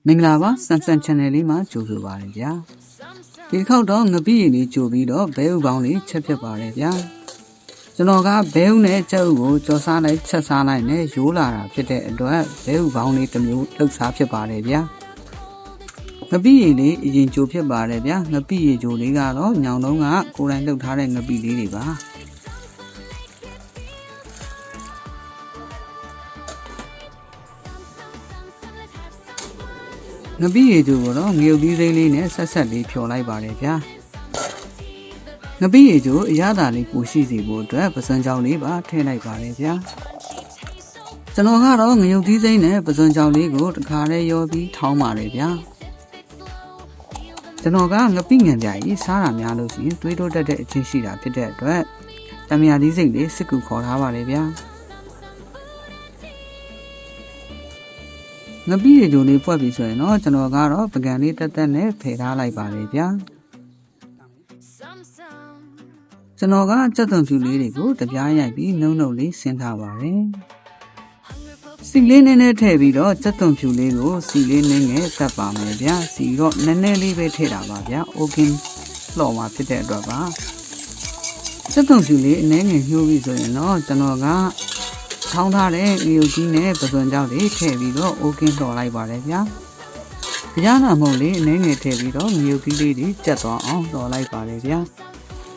မင်္ဂလာပါဆမ်ဆန် channel လေးမှာကြိုဆိုပါရစေဗျာဒီတစ်ခေါက်တော့ငပိရည်လေးကြိုပြီးတော့ဘဲဥပေါင်းလေးချက်ဖြစ်ပါတယ်ဗျာကျွန်တော်ကဘဲဥနဲ့ကြက်ဥကိုကြော်စားလိုက်ချက်စားလိုက်နဲ့ရိုးလာတာဖြစ်တဲ့အတွက်ဘဲဥပေါင်းလေးတစ်မျိုးလှုပ်စားဖြစ်ပါတယ်ဗျာငပိရည်လေးအရင်ကြိုဖြစ်ပါတယ်ဗျာငပိရည်ကြိုလေးကတော့ညောင်တုံးကကိုယ်တိုင်လှုပ်ထားတဲ့ငပိလေးတွေပါငပိရည်ကျိုးကိုတော့ငရုတ်သီးစိမ်းလေးနဲ့ဆက်ဆက်လေးဖြော်လိုက်ပါတယ်ဗျာငပိရည်ကျိုးအရသာလေးပိုရှိစီဖို့အတွက်ပစွန်ကြောင်လေးပါထည့်လိုက်ပါတယ်ဗျာကျွန်တော်ကတော့ငရုတ်သီးစိမ်းနဲ့ပစွန်ကြောင်လေးကိုတစ်ခါတည်းရောပြီးထောင်းပါတယ်ဗျာကျွန်တော်ကငပိငံပြာကြီးစားတာများလို့ရှိရင်တွေးတိုးတက်တဲ့အချင်းရှိတာဖြစ်တဲ့အတွက်တမယာသီးစိတ်လေးစစ်ကူခေါ်ထားပါတယ်ဗျာငပိရည်ကြိုလေးပွက်ပြီဆိုရင်တော့ကျွန်တော်ကတော့ပကံလေးတက်တက်နဲ့ဖယ်ထားလိုက်ပါလေဗျာကျွန်တော်ကကြက်သွန်ဖြူလေးတွေကိုတပြားရိုက်ပြီးနှုံလေးဆင်းထားပါတယ်စီလေးနည်းနည်းထည့်ပြီးတော့ကြက်သွန်ဖြူလေးကိုစီလေးနည်းငယ်တက်ပါမယ်ဗျာစီတော့နည်းနည်းလေးပဲထည့်တာပါဗျာโอเคလှော်မှာဖြစ်တဲ့အတွက်ပါကြက်သွန်ဖြူလေးအနည်းငယ်ညှိုးပြီးဆိုရင်တော့ကျွန်တော်ကထောင်းထားတဲ့ငရုတ်ကြီးနဲ့ပစွန်ကြောက်တွေထည့်ပြီးတော့အိုကင်းတော်လိုက်ပါတယ်ဗျာ။ကြားနာမုံလေးအနည်းငယ်ထည့်ပြီးတော့ငရုတ်ကြီးလေးတွေကျက်သွားအောင်တော်လိုက်ပါတယ်ဗျာ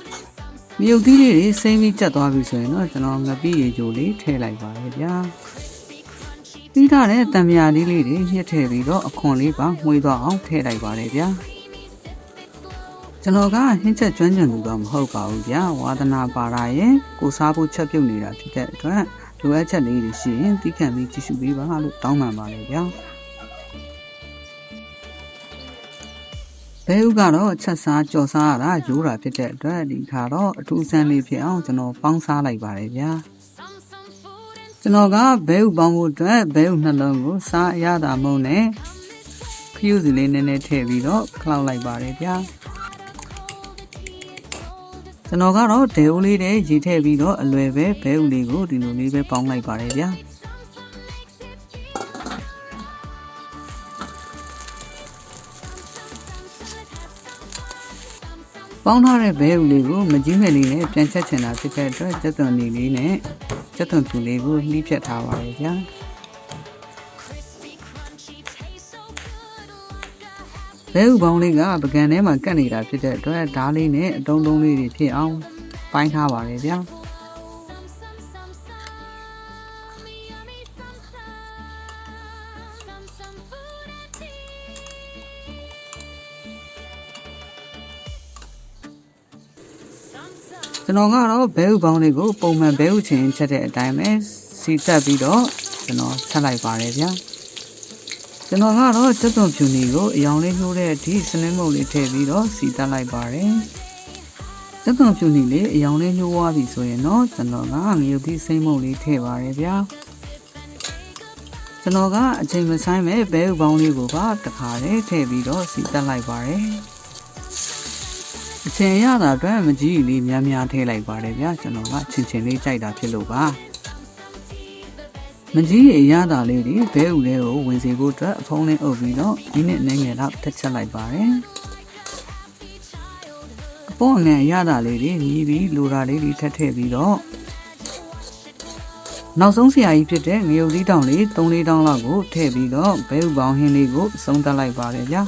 ။ငရုတ်ကြီးလေးတွေစိမ့်ပြီးကျက်သွားပြီဆိုရင်တော့ကျွန်တော်ငပိရည်ကြိုလေးထည့်လိုက်ပါတယ်ဗျာ။ပြီးထားတဲ့တံမြာလေးလေးတွေညှစ်ထည့်ပြီးတော့အခွန်လေးပါမှွေးသွားအောင်ထည့်လိုက်ပါတယ်ဗျာ။ကျွန်တော်ကဟင်းချက်ကျွမ်းကျင်သူတော့မဟုတ်ပါဘူးဗျာ။ဝါသနာပါရာရဲ့ကိုစားဖို့ချက်ပြုတ်နေတာဖြစ်တဲ့အတွက်လိုအပ်ချက်လေးတွေရှိရင်တိကျပြီးကြည့်ရှုပေးပါလို့တောင်းပန်ပါတယ်ဗျာဘဲဥကတော့ချက်စားကြော်စားရတာရိုးတာဖြစ်တဲ့အတွက်ဒီခါတော့အထူးဆန်းလေးဖြစ်အောင်ကျွန်တော်ပေါင်းစားလိုက်ပါတယ်ဗျာကျွန်တော်ကဘဲဥပေါင်းဖို့အတွက်ဘဲဥနှလုံးကိုစားအရသာမုံနဲ့ခရုစီလေးနည်းနည်းထည့်ပြီးတော့ခောက်လိုက်ပါတယ်ဗျာကျွန်တော်ကတော့ဒဲအိုးလေးနဲ့ရေထည့်ပြီးတော့အလွယ်ပဲဘဲဥလေးကိုဒီလိုလေးပဲပေါင်းလိုက်ပါတယ်ဗျာပေါင်းထားတဲ့ဘဲဥလေးကိုမကြီးငယ်လေးနဲ့ပြန်ချက်ချင်တာဖြစ်တဲ့အတွက်ကြက်သွန်လေးနဲ့ကြက်သွန်ဖြူလေးကိုနှီးဖြတ်ထားပါတယ်ဗျာဘဲဥပေါင်းလေးကပကံထဲမှာကတ်နေတာဖြစ်တဲ့အတွက်ဓားလေးနဲ့အတုံးလေးတွေဖြစ်အောင်ပိုင်းထားပါတယ်ဗျာကျွန်တော်ကတော့ဘဲဥပေါင်းလေးကိုပုံမှန်ဘဲဥချင်းချက်တဲ့အတိုင်းပဲစီတက်ပြီးတော့ကျွန်တော်ချက်လိုက်ပါတယ်ဗျာကျွန်တော်ကတော့ကြက်သွန်ဖြူနေကိုအယောင်လေးနှိုးတဲ့အထိစနင်းမုတ်လေးထည့်ပြီးတော့စီတက်လိုက်ပါတယ်ကြက်သွန်ဖြူနေလေးအယောင်လေးနှိုးသွားပြီဆိုရင်တော့ကျွန်တော်ကငရုတ်သီးစိမ့်မုတ်လေးထည့်ပါတယ်ဗျာကျွန်တော်ကအချိန်မဆိုင်မဲ့ဘဲဥပေါင်းလေးကိုပါတစ်ခါလေးထည့်ပြီးတော့စီတက်လိုက်ပါတယ်အချိန်ရတာအတွက်မကြီးလေးများများထည့်လိုက်ပါတယ်ဗျာကျွန်တော်ကချင်းလေးကြိုက်တာဖြစ်လို့ပါမကြီးရရတာလေးတွေဘဲဥလေးကိုဝင်စေဖို့အတွက်အဖုံးလေးအုပ်ပြီးတော့ဒီနှစ်နဲ့ငယ်တော့ထက်ချက်လိုက်ပါတယ်အပေါ်ငယ်ရတာလေးတွေညီးပြီးလိုတာလေးတွေထက်ထည့်ပြီးတော့နောက်ဆုံးဆရာကြီးဖြစ်တဲ့ငရုတ်သီးတောင်လေး3-4တောင်လောက်ကိုထည့်ပြီးတော့ဘဲဥပေါင်းဟင်းလေးကိုအဆုံးသတ်လိုက်ပါတယ်ဗျာ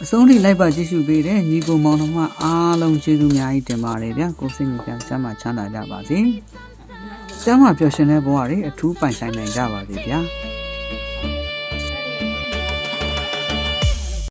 အဆုံးထိလိုက်ပါကြည့်ရှုပေးတဲ့ညီကိုမောင်နှမအားလုံးကျေးဇူးများကြီးတင်ပါတယ်ဗျာကိုစိတ်မြပြန်စမ်းမချမ်းသာကြပါစေကျမ်းမာပျော်ရွှင်တဲ့ဘဝတွေအထူးပိုင်ဆိုင်နိုင်ကြပါစေဗျာ